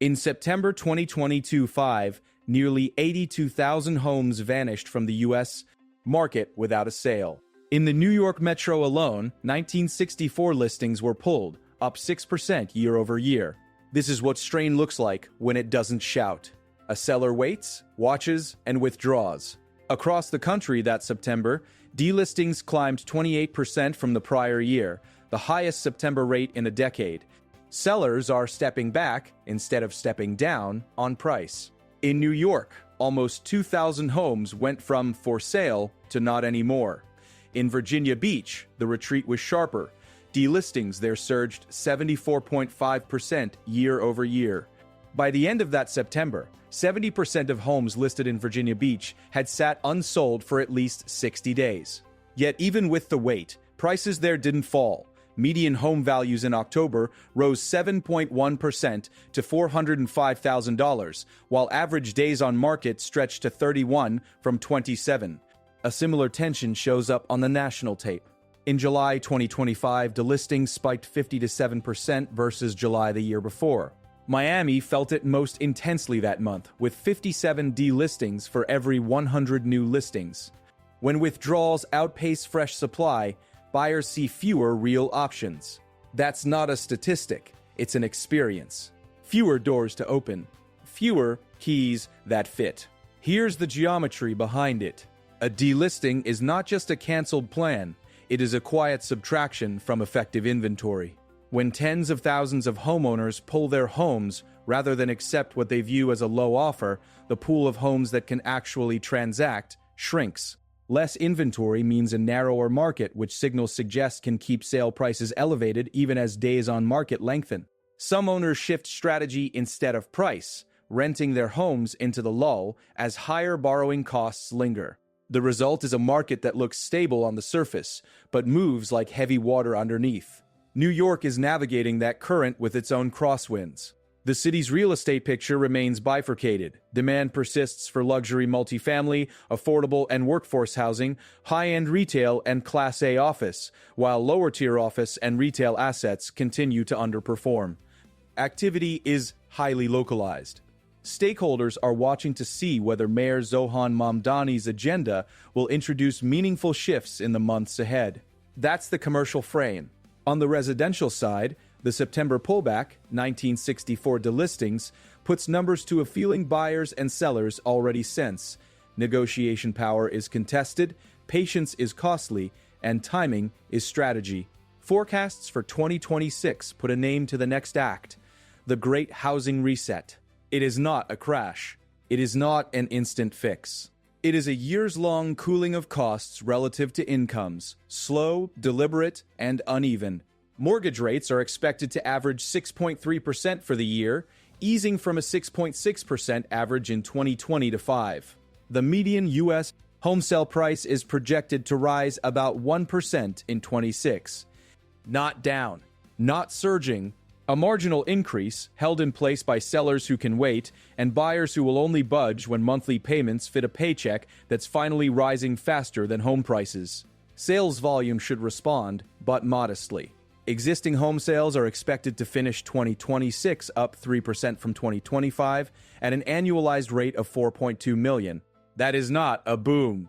In September 2022-5, nearly 82,000 homes vanished from the U.S. market without a sale. In the New York metro alone, 1964 listings were pulled, up 6% year over year. This is what strain looks like when it doesn't shout. A seller waits, watches, and withdraws. Across the country that September, delistings climbed 28% from the prior year, the highest September rate in a decade. Sellers are stepping back, instead of stepping down, on price. In New York, almost 2,000 homes went from for sale to not anymore. In Virginia Beach, the retreat was sharper. Delistings there surged 74.5% year over year. By the end of that September, 70% of homes listed in Virginia Beach had sat unsold for at least 60 days. Yet even with the wait, prices there didn't fall. Median home values in October rose 7.1% to $405,000, while average days on market stretched to 31 from 27. A similar tension shows up on the national tape. In July 2025, delistings spiked 57% versus July the year before. Miami felt it most intensely that month, with 57 delistings for every 100 new listings. When withdrawals outpace fresh supply, buyers see fewer real options. That's not a statistic, it's an experience. Fewer doors to open, fewer keys that fit. Here's the geometry behind it. A delisting is not just a canceled plan, it is a quiet subtraction from effective inventory. When tens of thousands of homeowners pull their homes rather than accept what they view as a low offer, the pool of homes that can actually transact shrinks. Less inventory means a narrower market, which signals suggest can keep sale prices elevated even as days on market lengthen. Some owners shift strategy instead of price, renting their homes into the lull as higher borrowing costs linger. The result is a market that looks stable on the surface, but moves like heavy water underneath. New York is navigating that current with its own crosswinds. The city's real estate picture remains bifurcated. Demand persists for luxury multifamily, affordable and workforce housing, high-end retail, and Class A office, while lower-tier office and retail assets continue to underperform. Activity is highly localized. Stakeholders are watching to see whether Mayor Zohan Mamdani's agenda will introduce meaningful shifts in the months ahead. That's the commercial frame. On the residential side, the September pullback, 1964 delistings, puts numbers to a feeling buyers and sellers already sense. Negotiation power is contested, patience is costly, and timing is strategy. Forecasts for 2026 put a name to the next act: the Great Housing Reset. It is not a crash. It is not an instant fix. It is a years-long cooling of costs relative to incomes, slow, deliberate, and uneven. Mortgage rates are expected to average 6.3% for the year, easing from a 6.6% average in 2020-5. The median U.S. home sale price is projected to rise about 1% in 26. Not down, not surging, a marginal increase held in place by sellers who can wait and buyers who will only budge when monthly payments fit a paycheck that's finally rising faster than home prices. Sales volume should respond, but modestly. Existing home sales are expected to finish 2026 up 3% from 2025 at an annualized rate of 4.2 million. That is not a boom.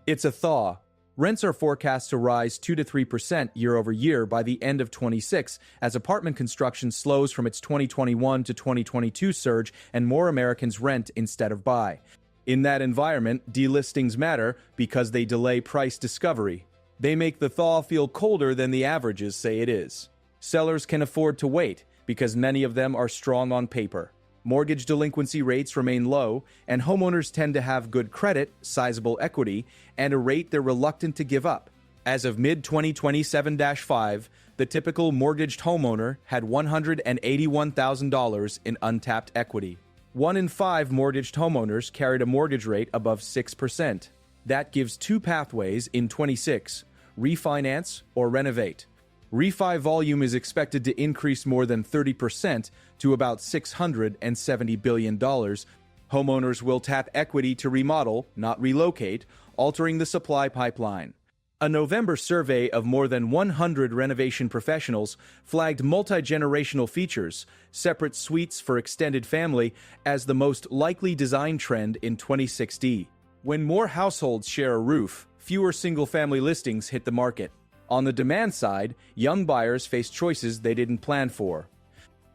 It's a thaw. Rents are forecast to rise 2 to 3% year over year by the end of 26 as apartment construction slows from its 2021 to 2022 surge and more Americans rent instead of buy. In that environment, delistings matter because they delay price discovery. They make the thaw feel colder than the averages say it is. Sellers can afford to wait because many of them are strong on paper. Mortgage delinquency rates remain low, and homeowners tend to have good credit, sizable equity, and a rate they're reluctant to give up. As of mid-2027-5, the typical mortgaged homeowner had $181,000 in untapped equity. 1 in 5 mortgaged homeowners carried a mortgage rate above 6%. That gives 2 pathways in 26: refinance or renovate. Refi volume is expected to increase more than 30% to about $670 billion. Homeowners will tap equity to remodel, not relocate, altering the supply pipeline. A November survey of more than 100 renovation professionals flagged multi-generational features, separate suites for extended family, as the most likely design trend in 2016. When more households share a roof, fewer single-family listings hit the market. On the demand side, young buyers face choices they didn't plan for.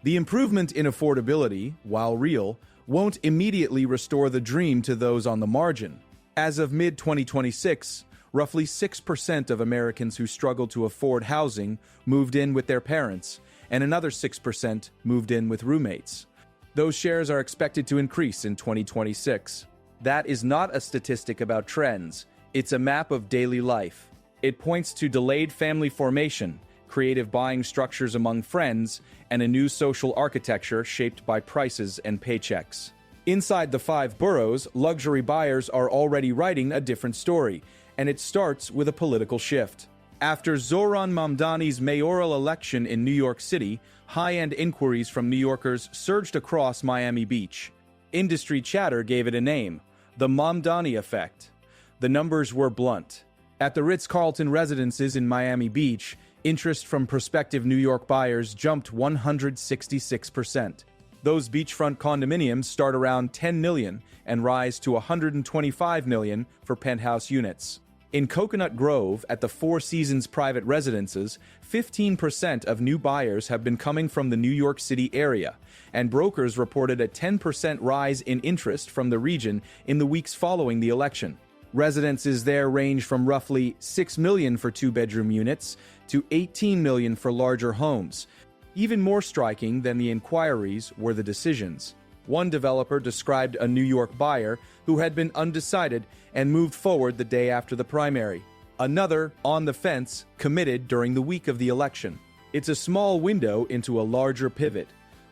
The improvement in affordability, while real, won't immediately restore the dream to those on the margin. As of mid-2026, roughly 6% of Americans who struggle to afford housing moved in with their parents, and another 6% moved in with roommates. Those shares are expected to increase in 2026. That is not a statistic about trends. It's a map of daily life. It points to delayed family formation, creative buying structures among friends, and a new social architecture shaped by prices and paychecks. Inside the 5 boroughs, luxury buyers are already writing a different story, and it starts with a political shift. After Zohran Mamdani's mayoral election in New York City, high-end inquiries from New Yorkers surged across Miami Beach. Industry chatter gave it a name: the Mamdani effect. The numbers were blunt. At the Ritz-Carlton residences in Miami Beach, interest from prospective New York buyers jumped 166%. Those beachfront condominiums start around $10 million and rise to $125 million for penthouse units. In Coconut Grove, at the Four Seasons private residences, 15% of new buyers have been coming from the New York City area, and brokers reported a 10% rise in interest from the region in the weeks following the election. Residences there range from roughly $6 million for 2-bedroom units to $18 million for larger homes. Even more striking than the inquiries were the decisions. One developer described a New York buyer who had been undecided and moved forward the day after the primary. Another, on the fence, committed during the week of the election. It's a small window into a larger pivot.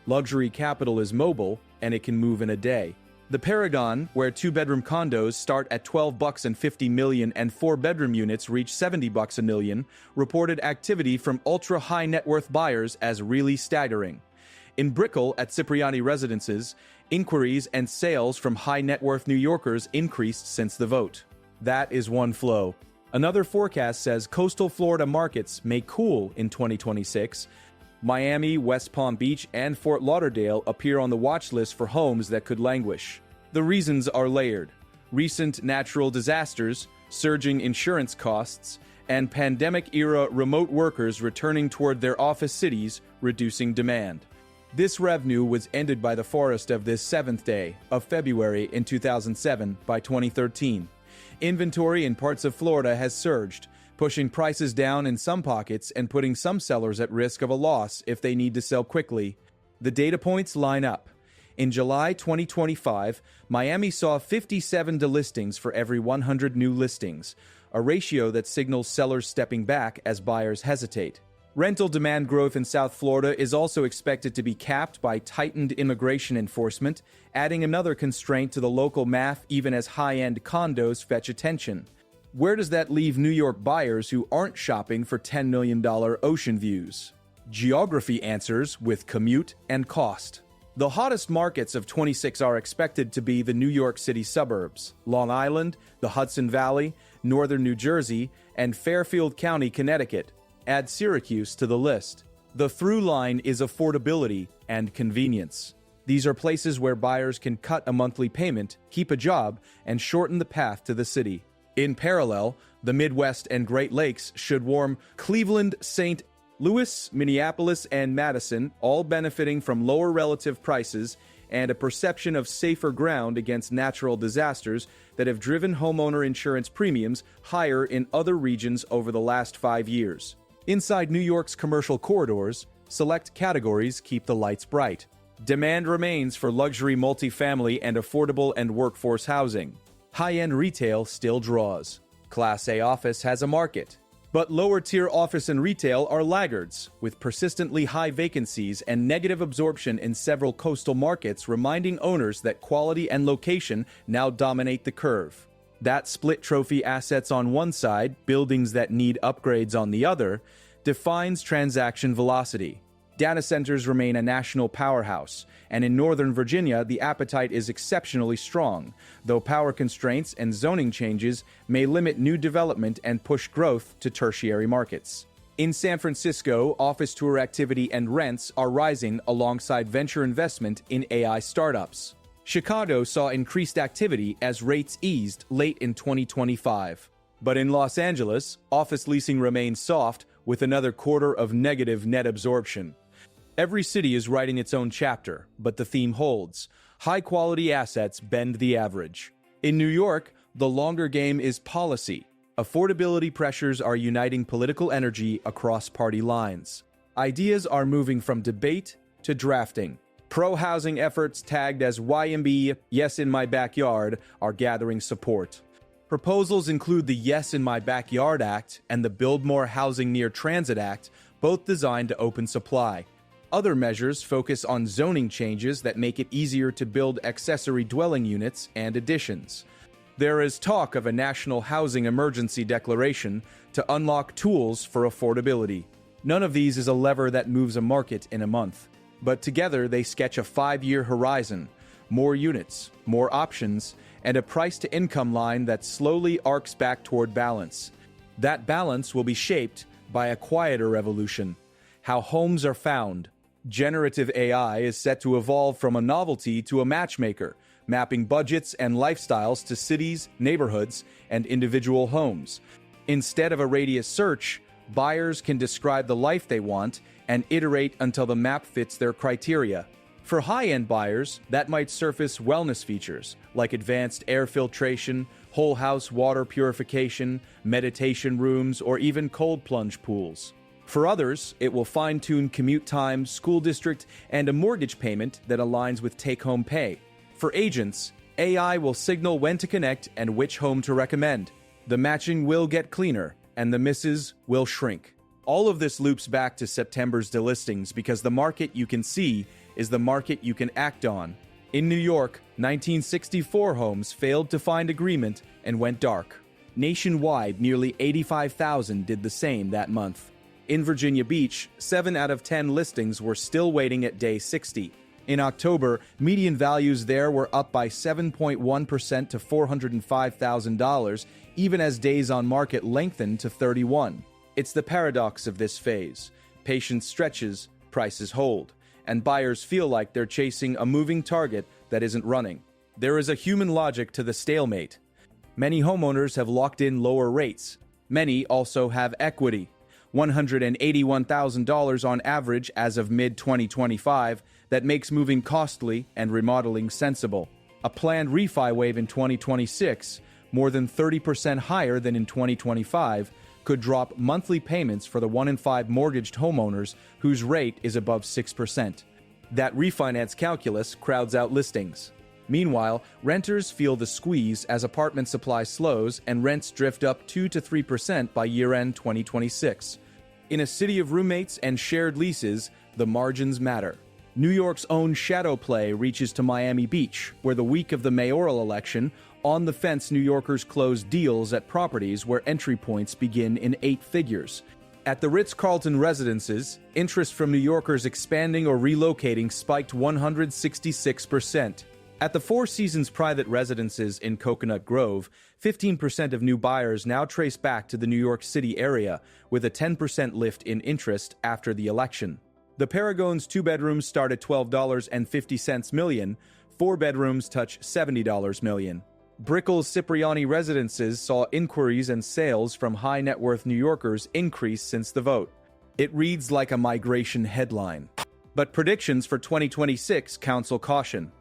Luxury capital is mobile, and it can move in a day. The Paragon, where 2-bedroom condos start at $12.50 million and 4-bedroom units reach $70 a million, reported activity from ultra-high net worth buyers as really staggering. In Brickell at Cipriani Residences, inquiries and sales from high net worth New Yorkers increased since the vote. That is one flow. Another forecast says coastal Florida markets may cool in 2026. Miami, West Palm Beach, and Fort Lauderdale appear on the watch list for homes that could languish. The reasons are layered: recent natural disasters, surging insurance costs, and pandemic-era remote workers returning toward their office cities, reducing demand. This revenue was ended by the forest of this 7th day of February in 2007 by 2013. Inventory in parts of Florida has surged, pushing prices down in some pockets and putting some sellers at risk of a loss if they need to sell quickly. The data points line up. In July 2025, Miami saw 57 delistings for every 100 new listings, a ratio that signals sellers stepping back as buyers hesitate. Rental demand growth in South Florida is also expected to be capped by tightened immigration enforcement, adding another constraint to the local math even as high-end condos fetch attention. Where does that leave New York buyers who aren't shopping for $10 million ocean views? Geography answers with commute and cost. The hottest markets of 26 are expected to be the New York City suburbs, Long Island, the Hudson Valley, northern New Jersey, and Fairfield County, Connecticut. Add Syracuse to the list. The through line is affordability and convenience. These are places where buyers can cut a monthly payment, keep a job, and shorten the path to the city. In parallel, the Midwest and Great Lakes should warm Cleveland, St. Louis, Minneapolis, and Madison, all benefiting from lower relative prices and a perception of safer ground against natural disasters that have driven homeowner insurance premiums higher in other regions over the last 5 years. Inside New York's commercial corridors, select categories keep the lights bright. Demand remains for luxury multifamily and affordable and workforce housing. High-end retail still draws. Class A office has a market. But lower-tier office and retail are laggards, with persistently high vacancies and negative absorption in several coastal markets reminding owners that quality and location now dominate the curve. That split trophy assets on one side, buildings that need upgrades on the other, defines transaction velocity. Data centers remain a national powerhouse, and in Northern Virginia, the appetite is exceptionally strong, though power constraints and zoning changes may limit new development and push growth to tertiary markets. In San Francisco, office tour activity and rents are rising alongside venture investment in AI startups. Chicago saw increased activity as rates eased late in 2025. But in Los Angeles, office leasing remains soft with another quarter of negative net absorption. Every city is writing its own chapter, but the theme holds. High-quality assets bend the average. In New York, the longer game is policy. Affordability pressures are uniting political energy across party lines. Ideas are moving from debate to drafting. Pro-housing efforts tagged as YMB, Yes in My Backyard, are gathering support. Proposals include the Yes in My Backyard Act and the Build More Housing Near Transit Act, both designed to open supply. Other measures focus on zoning changes that make it easier to build accessory dwelling units and additions. There is talk of a national housing emergency declaration to unlock tools for affordability. None of these is a lever that moves a market in a month, but together they sketch a 5-year horizon, more units, more options, and a price-to-income line that slowly arcs back toward balance. That balance will be shaped by a quieter revolution: how homes are found. Generative AI is set to evolve from a novelty to a matchmaker, mapping budgets and lifestyles to cities, neighborhoods, and individual homes. Instead of a radius search, buyers can describe the life they want and iterate until the map fits their criteria. For high-end buyers, that might surface wellness features like advanced air filtration, whole house water purification, meditation rooms, or even cold plunge pools. For others, it will fine-tune commute time, school district, and a mortgage payment that aligns with take-home pay. For agents, AI will signal when to connect and which home to recommend. The matching will get cleaner, and the misses will shrink. All of this loops back to September's delistings because the market you can see is the market you can act on. In New York, 1964 homes failed to find agreement and went dark. Nationwide, nearly 85,000 did the same that month. In Virginia Beach, 7 out of 10 listings were still waiting at day 60. In October, median values there were up by 7.1% to $405,000, even as days on market lengthened to 31. It's the paradox of this phase. Patience stretches, prices hold, and buyers feel like they're chasing a moving target that isn't running. There is a human logic to the stalemate. Many homeowners have locked in lower rates. Many also have equity. $181,000 on average as of mid-2025, that makes moving costly and remodeling sensible. A planned refi wave in 2026, more than 30% higher than in 2025, could drop monthly payments for the 1 in 5 mortgaged homeowners whose rate is above 6%. That refinance calculus crowds out listings. Meanwhile, renters feel the squeeze as apartment supply slows and rents drift up 2 to 3% by year-end 2026. In a city of roommates and shared leases, the margins matter. New York's own shadow play reaches to Miami Beach, where the week of the mayoral election, on-the-fence New Yorkers closed deals at properties where entry points begin in 8 figures. At the Ritz-Carlton residences, interest from New Yorkers expanding or relocating spiked 166%. At the Four Seasons private residences in Coconut Grove, 15% of new buyers now trace back to the New York City area, with a 10% lift in interest after the election. The Paragon's 2 bedrooms start at $12.50 million, 4 bedrooms touch $70 million. Brickell's Cipriani residences saw inquiries and sales from high-net-worth New Yorkers increase since the vote. It reads like a migration headline. But predictions for 2026 counsel caution.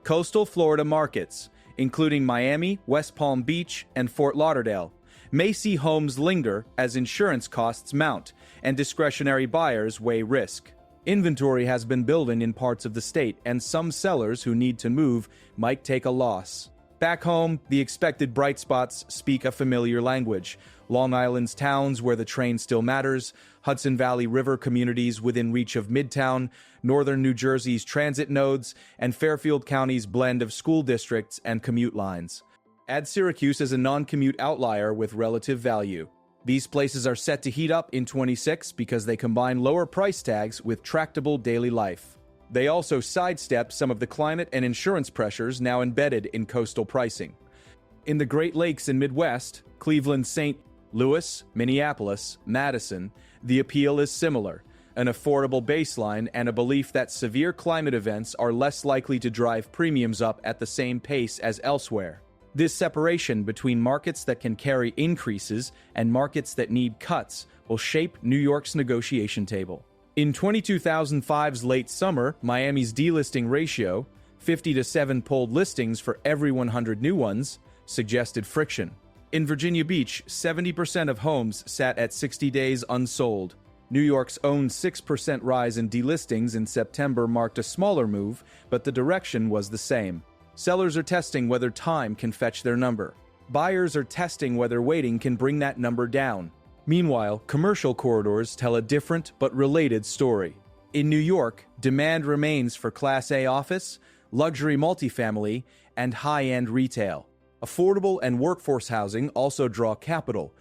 Coastal Florida markets, including Miami, West Palm Beach, and Fort Lauderdale, may see homes linger as insurance costs mount and discretionary buyers weigh risk. Inventory has been building in parts of the state, and some sellers who need to move might take a loss. Back home, the expected bright spots speak a familiar language. Long Island's towns where the train still matters, Hudson Valley River communities within reach of Midtown, northern New Jersey's transit nodes, and Fairfield County's blend of school districts and commute lines. Add Syracuse as a non-commute outlier with relative value. These places are set to heat up in 26 because they combine lower price tags with tractable daily life. They also sidestep some of the climate and insurance pressures now embedded in coastal pricing. In the Great Lakes and Midwest, Cleveland, St. Louis, Minneapolis, Madison, the appeal is similar: an affordable baseline and a belief that severe climate events are less likely to drive premiums up at the same pace as elsewhere. This separation between markets that can carry increases and markets that need cuts will shape New York's negotiation table. In 2005's late summer, Miami's delisting ratio, 50-7 pulled listings for every 100 new ones, suggested friction. In Virginia Beach, 70% of homes sat at 60 days unsold. New York's own 6% rise in delistings in September marked a smaller move, but the direction was the same. Sellers are testing whether time can fetch their number. Buyers are testing whether waiting can bring that number down. Meanwhile, commercial corridors tell a different but related story. In New York, demand remains for Class A office, luxury multifamily, and high-end retail. Affordable and workforce housing also draw capital.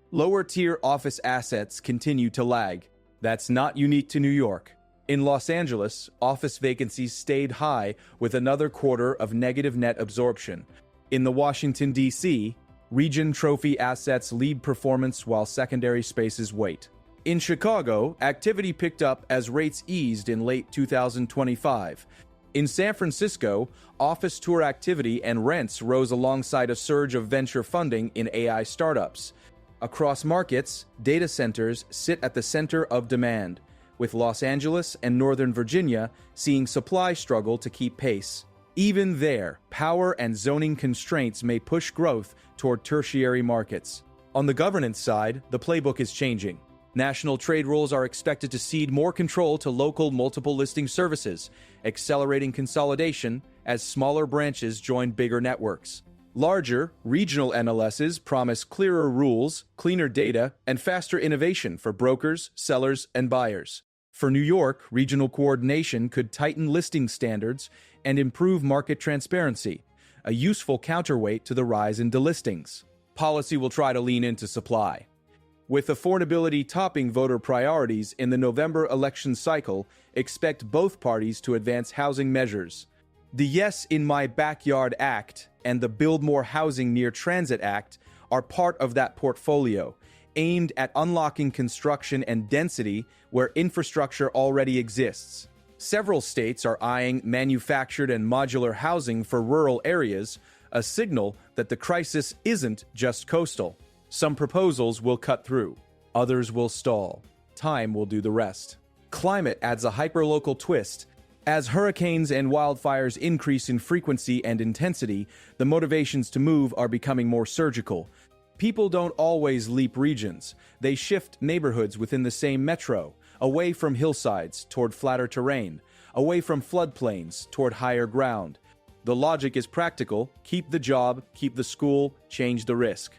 Lower-tier office assets continue to lag. That's not unique to New York. In Los Angeles, office vacancies stayed high with another quarter of negative net absorption. In the Washington, D.C., region trophy assets lead performance while secondary spaces wait. In Chicago, activity picked up as rates eased in late 2025. In San Francisco, office tour activity and rents rose alongside a surge of venture funding in AI startups. Across markets, data centers sit at the center of demand, with Los Angeles and Northern Virginia seeing supply struggle to keep pace. Even there, power and zoning constraints may push growth toward tertiary markets. On the governance side, the playbook is changing. National trade rules are expected to cede more control to local multiple listing services, accelerating consolidation as smaller branches join bigger networks. Larger, regional NLSs promise clearer rules, cleaner data, and faster innovation for brokers, sellers, and buyers. For New York, regional coordination could tighten listing standards and improve market transparency, a useful counterweight to the rise in delistings. Policy will try to lean into supply. With affordability topping voter priorities in the November election cycle, expect both parties to advance housing measures. The Yes in My Backyard Act and the Build More Housing Near Transit Act are part of that portfolio, aimed at unlocking construction and density where infrastructure already exists. Several states are eyeing manufactured and modular housing for rural areas, a signal that the crisis isn't just coastal. Some proposals will cut through, others will stall. Time will do the rest. Climate adds a hyperlocal twist. As hurricanes and wildfires increase in frequency and intensity, the motivations to move are becoming more surgical. People don't always leap regions. They shift neighborhoods within the same metro, away from hillsides toward flatter terrain, away from floodplains toward higher ground. The logic is practical: keep the job, keep the school, change the risk.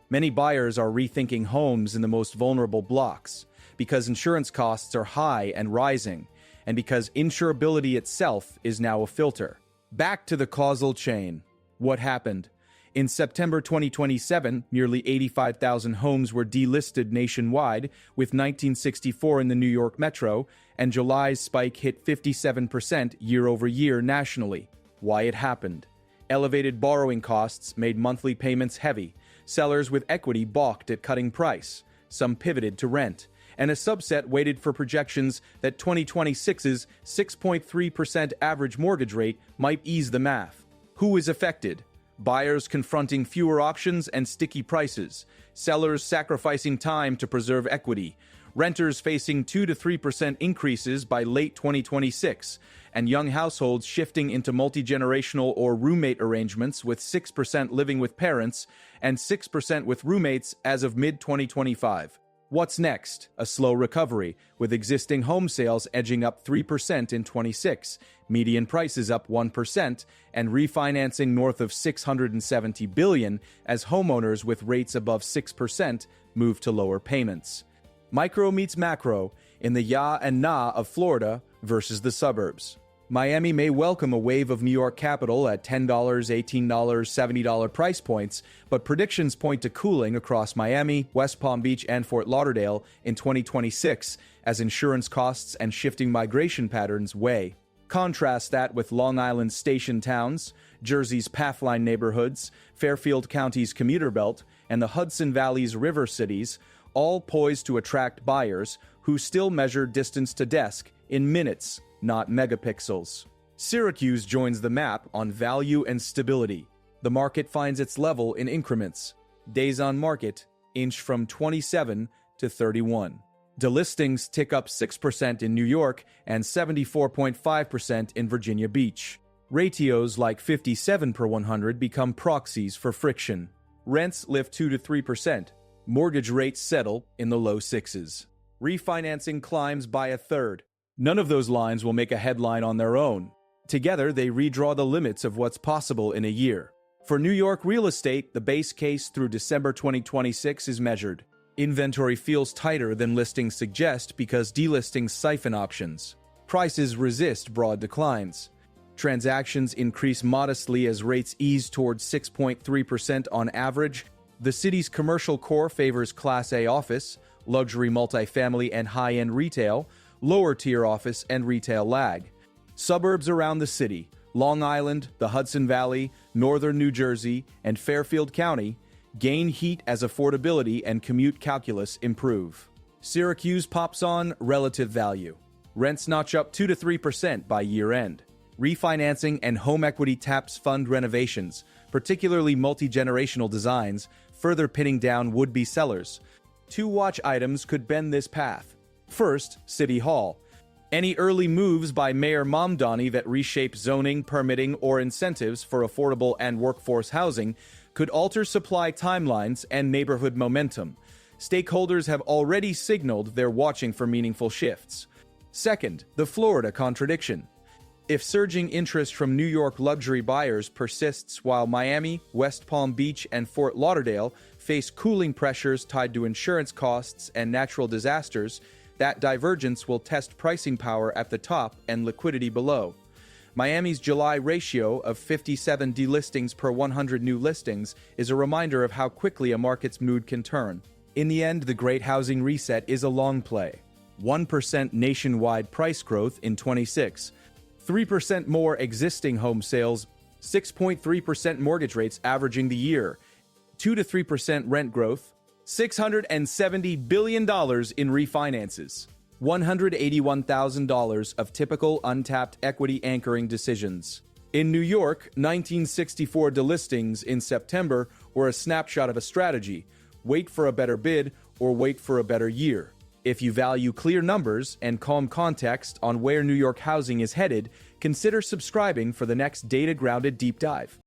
Many buyers are rethinking homes in the most vulnerable blocks because insurance costs are high and rising, and because insurability itself is now a filter. Back to the causal chain. What happened? In September 2027, nearly 85,000 homes were delisted nationwide, with 1964 in the New York metro, and July's spike hit 57% year-over-year nationally. Why it happened? Elevated borrowing costs made monthly payments heavy. Sellers with equity balked at cutting price. Some pivoted to rent. And a subset waited for projections that 2026's 6.3% average mortgage rate might ease the math. Who is affected? Buyers confronting fewer options and sticky prices, sellers sacrificing time to preserve equity, renters facing 2 to 3% increases by late 2026, and young households shifting into multi-generational or roommate arrangements with 6% living with parents and 6% with roommates as of mid-2025. What's next? A slow recovery, with existing home sales edging up 3% in 26, median prices up 1%, and refinancing north of $670 billion as homeowners with rates above 6% move to lower payments. Micro meets macro in the ya and nah of Florida versus the suburbs. Miami may welcome a wave of New York capital at $10, $18, $70 price points, but predictions point to cooling across Miami, West Palm Beach, and Fort Lauderdale in 2026 as insurance costs and shifting migration patterns weigh. Contrast that with Long Island's station towns, Jersey's Pathline neighborhoods, Fairfield County's commuter belt, and the Hudson Valley's river cities, all poised to attract buyers who still measure distance to desk in minutes, not megapixels. Syracuse joins the map on value and stability. The market finds its level in increments. Days on market inch from 27 to 31. Delistings tick up 6% in New York and 74.5% in Virginia Beach. Ratios like 57 per 100 become proxies for friction. Rents lift 2 to 3%. Mortgage rates settle in the low sixes. Refinancing climbs by a third. None of those lines will make a headline on their own. Together, they redraw the limits of what's possible in a year. For New York real estate, the base case through December 2026 is measured. Inventory feels tighter than listings suggest because delistings siphon options. Prices resist broad declines. Transactions increase modestly as rates ease towards 6.3% on average. The city's commercial core favors Class A office, luxury multifamily and high-end retail. Lower-tier office and retail lag. Suburbs around the city, Long Island, the Hudson Valley, northern New Jersey, and Fairfield County, gain heat as affordability and commute calculus improve. Syracuse pops on relative value. Rents notch up 2 to 3% by year-end. Refinancing and home equity taps fund renovations, particularly multi-generational designs, further pinning down would-be sellers. Two watch items could bend this path. First, City Hall. Any early moves by Mayor Mamdani that reshape zoning, permitting, or incentives for affordable and workforce housing could alter supply timelines and neighborhood momentum. Stakeholders have already signaled they're watching for meaningful shifts. Second, the Florida contradiction. If surging interest from New York luxury buyers persists while Miami, West Palm Beach, and Fort Lauderdale face cooling pressures tied to insurance costs and natural disasters, that divergence will test pricing power at the top and liquidity below. Miami's July ratio of 57 delistings per 100 new listings is a reminder of how quickly a market's mood can turn. In the end, the Great Housing Reset is a long play. 1% nationwide price growth in 26, 3% more existing home sales, 6.3% mortgage rates averaging the year, 2 to 3% rent growth, $670 billion in refinances, $181,000 of typical untapped equity anchoring decisions. In New York, 1964 delistings in September were a snapshot of a strategy: wait for a better bid or wait for a better year. If you value clear numbers and calm context on where New York housing is headed, consider subscribing for the next data-grounded deep dive.